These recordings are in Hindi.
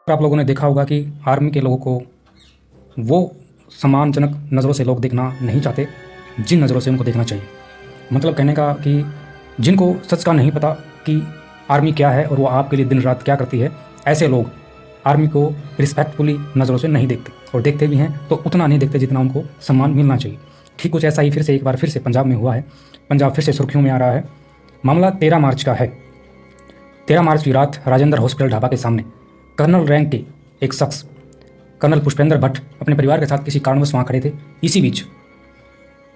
आप लोगों ने देखा होगा कि आर्मी के लोगों को वो सम्मानजनक नज़रों से लोग देखना नहीं चाहते जिन नज़रों से उनको देखना चाहिए। मतलब कहने का कि जिनको सच का नहीं पता कि आर्मी क्या है और वो आपके लिए दिन रात क्या करती है, ऐसे लोग आर्मी को रिस्पेक्टफुली नज़रों से नहीं देखते, और देखते भी हैं तो उतना नहीं देखते जितना उनको सम्मान मिलना चाहिए। ठीक कुछ ऐसा ही एक बार फिर से पंजाब में हुआ है। पंजाब फिर से सुर्खियों में आ रहा है। मामला 13 मार्च का है। 13 मार्च की रात राजेंद्र हॉस्पिटल ढाबा के सामने कर्नल रैंक के एक शख्स कर्नल पुष्पेंद्र भट्ट अपने परिवार के साथ किसी कारणवश वहाँ खड़े थे। इसी बीच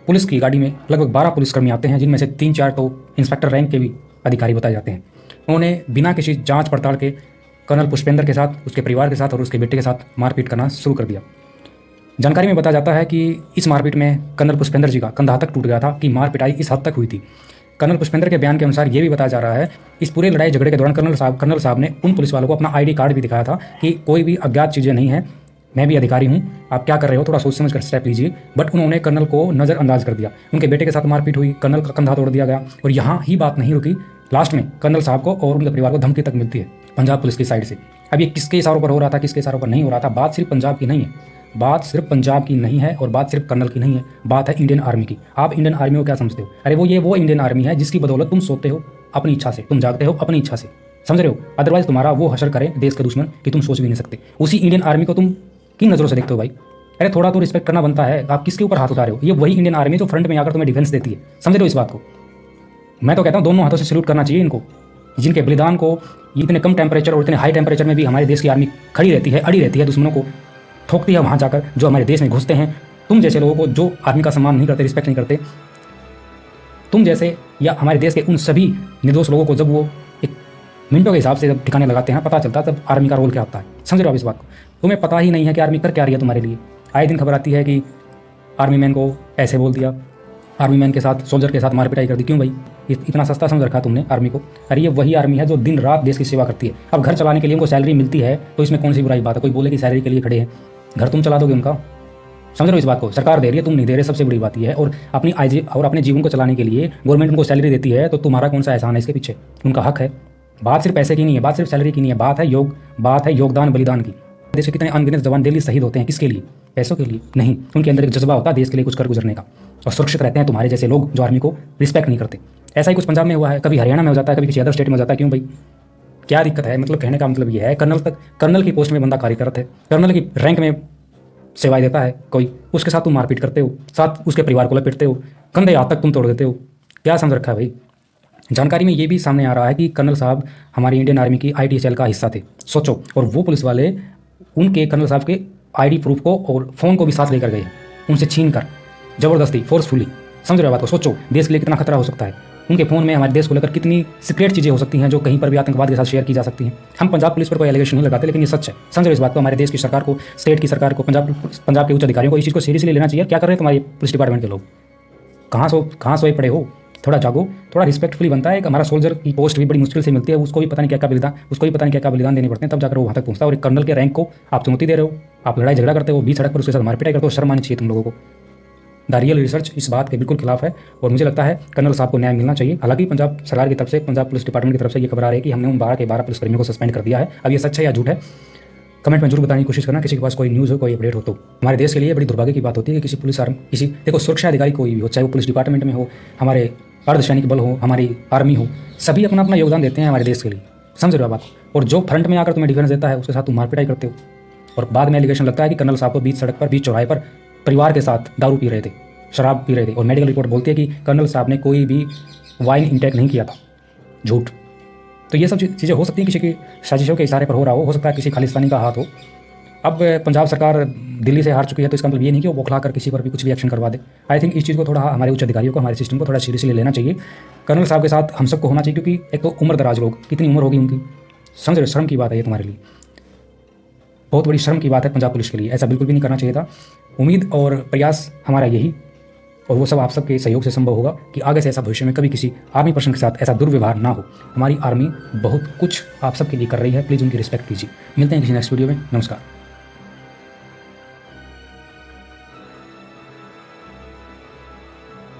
पुलिस की गाड़ी में लगभग 12 पुलिसकर्मी आते हैं, जिनमें से 3-4 तो इंस्पेक्टर रैंक के भी अधिकारी बताए जाते हैं। उन्होंने बिना किसी जांच पड़ताल के कर्नल पुष्पेंद्र के साथ, उसके परिवार के साथ और उसके बेटे के साथ मारपीट करना शुरू कर दिया। जानकारी में बताया जाता है कि इस मारपीट में कर्नल पुष्पेंद्र जी का कंधा तक टूट गया था कि मार पिटाई इस हद तक हुई थी। कर्नल पुष्पेंद्र के बयान के अनुसार ये भी बताया जा रहा है, इस पूरे लड़ाई झगड़े के दौरान कर्नल साहब ने उन पुलिस वालों को अपना आईडी कार्ड भी दिखाया था कि कोई भी अज्ञात चीज़ें नहीं है, मैं भी अधिकारी हूँ, आप क्या कर रहे हो, थोड़ा सोच समझ कर स्टेप लीजिए। बट उन्होंने कर्नल को नज़रअंदाज कर दिया। उनके बेटे के साथ मारपीट हुई, कर्नल का कंधा तोड़ दिया गया, और यहाँ ही बात नहीं रुकी। लास्ट में कर्नल साहब को और उनके परिवार को धमकी तक मिलती है पंजाब पुलिस की साइड से। अब ये किसके इशारों पर हो रहा था, किसके इशारों पर नहीं हो रहा था, बात सिर्फ पंजाब की नहीं है, बात सिर्फ पंजाब की नहीं है, और बात सिर्फ कर्नल की नहीं है, बात है इंडियन आर्मी की। आप इंडियन आर्मी को क्या समझते हो? अरे वो इंडियन आर्मी है जिसकी बदौलत तुम सोते हो अपनी इच्छा से, तुम जागते हो अपनी इच्छा से, समझ रहे हो? अदरवाइज तुम्हारा वो हशर करे देश के दुश्मन कि तुम सोच भी नहीं सकते। उसी इंडियन आर्मी को तुम किन नज़रों से देखते हो भाई? अरे थोड़ा तो रिस्पेक्ट करना बनता है। आप किसके ऊपर हाथ उठा रहे हो? ये वही इंडियन आर्मी जो फ्रंट में आकर तुम्हें डिफेंस देती है, समझ रहे हो इस बात को? मैं तो कहता हूँ दोनों हाथों से सैल्यूट करना चाहिए इनको, जिनके बलिदान को इतने कम टेम्परेचर और इतने हाई टेम्परेचर में भी हमारे देश की आर्मी खड़ी रहती है, अड़ी रहती है, दुश्मनों को ठोकती है वहाँ जाकर जो हमारे देश में घुसते हैं। तुम जैसे लोगों को जो आर्मी का सम्मान नहीं करते, रिस्पेक्ट नहीं करते, तुम जैसे या हमारे देश के उन सभी निर्दोष लोगों को जब वो एक मिनटों के हिसाब से जब ठिकाने लगाते हैं, पता चलता है तब आर्मी का रोल क्या होता है। समझ रहे हो आप इस बात को? तुम्हें पता ही नहीं है कि आर्मी कर क्या रही है तुम्हारे लिए। आए दिन खबर आती है कि आर्मी मैन को ऐसे बोल दिया, आर्मी मैन के साथ, सोल्जर के साथ मार पिटाई कर दी। क्यों भाई? इतना सस्ता समझ रखा तुमने आर्मी को? अरे ये वही आर्मी है जो दिन रात देश की सेवा करती है। अब घर चलाने के लिए उनको सैलरी मिलती है तो इसमें कौन सी बुराई बात है? कोई बोले कि सैलरी के लिए खड़े हैं, घर तुम चला दोगे उनका? समझ रहे हो इस बात को? सरकार दे रही है, तुम नहीं दे रहे, सबसे बड़ी बात यह है। और अपने जीवन को चलाने के लिए गवर्नमेंट उनको सैलरी देती है, तो तुम्हारा कौन सा एहसान है इसके पीछे? उनका हक है। बात सिर्फ पैसे की नहीं है, बात सिर्फ सैलरी की नहीं है, बात है योगदान, बलिदान की। देश के कितने अनगिनत जवान डेली शहीद होते हैं, किसके लिए? पैसों के लिए नहीं। उनके अंदर एक जज्बा होता है देश के लिए कुछ कर गुजरने का, और सुरक्षित रहते हैं तुम्हारे जैसे लोग जो आर्मी को रिस्पेक्ट नहीं करते। ऐसा ही कुछ पंजाब में हुआ है, कभी हरियाणा में हो जाता है, कभी किसी अदर स्टेट में हो जाता है। क्यों भाई? क्या दिक्कत है? मतलब कहने का मतलब ये है, कर्नल की पोस्ट में बंदा कार्यरत है, कर्नल की रैंक में सेवाएं देता है कोई, उसके साथ तुम मारपीट करते हो, साथ उसके परिवार को लपेटते हो, कंधे हाथ तक तुम तोड़ देते हो। क्या समझ रखा है भाई? जानकारी में ये भी सामने आ रहा है कि कर्नल साहब हमारी इंडियन आर्मी की आईटी सेल का हिस्सा थे, सोचो। और वो पुलिस वाले उनके कर्नल साहब के आईडी प्रूफ को और फ़ोन को भी साथ लेकर गए, उनसे छीन कर, ज़बरदस्ती, फोर्सफुली। समझ रहे हो बात को? सोचो देश के लिए कितना खतरा हो सकता है। उनके फ़ोन में हमारे देश को लेकर कितनी सीक्रेट चीज़ें हो सकती हैं जो कहीं पर भी आतंकवाद के साथ शेयर की जा सकती हैं। हम पंजाब पुलिस पर कोई एलिगेशन नहीं लगाते, लेकिन ये सच है। समझ रहे हो इस बात को? हमारे देश की सरकार को, स्टेट की सरकार को, पंजाब के उच्च अधिकारियों को इस चीज़ को सीरियसली लेना चाहिए। क्या कर रहे हैं तुम्हारे पुलिस डिपार्टमेंट के लोग? कहाँ सोए पड़े हो? थोड़ा जागो, थोड़ा रिस्पेक्टफुली बनता है। हमारा सोल्जर की पोस्ट भी बड़ी मुश्किल से मिलती है, उसको भी पता नहीं क्या बलिदान देने पड़ते हैं, तब जाकर वो वहाँ तक पहुँचता है। और एक कर्नल के रैंक को आप चुनौती दे रहे हो, आप लड़ाई झगड़ा करते हो, बीच सड़क पर उसके साथ मारपीट करते हो। शर्म आनी चाहिए तुम लोगों को। द रियल रिसर्च इस बात के बिल्कुल खिलाफ है, और मुझे लगता है कर्नल साहब को न्याय मिलना चाहिए। हालांकि पंजाब सरकार की तरफ से, पंजाब पुलिस डिपार्टमेंट की तरफ से ये खबर आ रही है कि हमने उन 12 के 12 पुलिसकर्मियों को सस्पेंड कर दिया है। अब ये सच है या झूठ है, कमेंट में जरूर बताने की कोशिश करना। किसी के पास कोई न्यूज़ हो, कोई अपडेट हो तो। हमारे देश के लिए बड़ी दुर्भाग्य की बात होती है कि देखो, सुरक्षा अधिकारी कोई भी हो, चाहे वो पुलिस डिपार्टमेंट में हो, हमारे अर्धसैनिक बल हो, हमारी आर्मी हो, सभी अपना अपना योगदान देते हैं हमारे देश के लिए। समझ रहे हो बात? और जो फ्रंट में आकर तुम्हें डिफेंस देता है, उसके साथ तुम मारपिटाई करते हो, और बाद में एलिगेशन लगता है कि कर्नल साहब को बीच सड़क पर, बीच चौराहे पर परिवार के साथ दारू पी रहे थे, शराब पी रहे थे, और मेडिकल रिपोर्ट बोलती है कि कर्नल साहब ने कोई भी वाइन इंटेक नहीं किया था। झूठ। तो ये सब चीज़ें हो सकती हैं किसी की साजिशों के इशारे पर हो रहा हो सकता है किसी खालिस्तानी का हाथ हो। अब पंजाब सरकार दिल्ली से हार चुकी है, तो इसका मतलब ये नहीं कि वो बौखला कर किसी पर भी कुछ भी एक्शन करवा दे। आई थिंक इस चीज़ को थोड़ा हमारे उच्च अधिकारियों को, हमारे सिस्टम को थोड़ा सीरियसली लेना चाहिए। कर्नल साहब के साथ हम सबको होना चाहिए, क्योंकि एक तो उम्र दराज लोग, कितनी उम्र होगी उनकी, समझ रहे? शर्म की बात है ये तुम्हारे लिए, बहुत बड़ी शर्म की बात है पंजाब पुलिस के लिए। ऐसा बिल्कुल भी नहीं करना चाहिए था। उम्मीद और प्रयास हमारा यही, और वो सब आप सबके सहयोग से संभव होगा कि आगे से ऐसा भविष्य में कभी किसी आर्मी पर्सन के साथ ऐसा दुर्व्यवहार ना हो। हमारी आर्मी बहुत कुछ आप सबके लिए कर रही है, प्लीज़ उनकी रिस्पेक्ट कीजिए। मिलते हैं किसी नेक्स्ट वीडियो में। नमस्कार।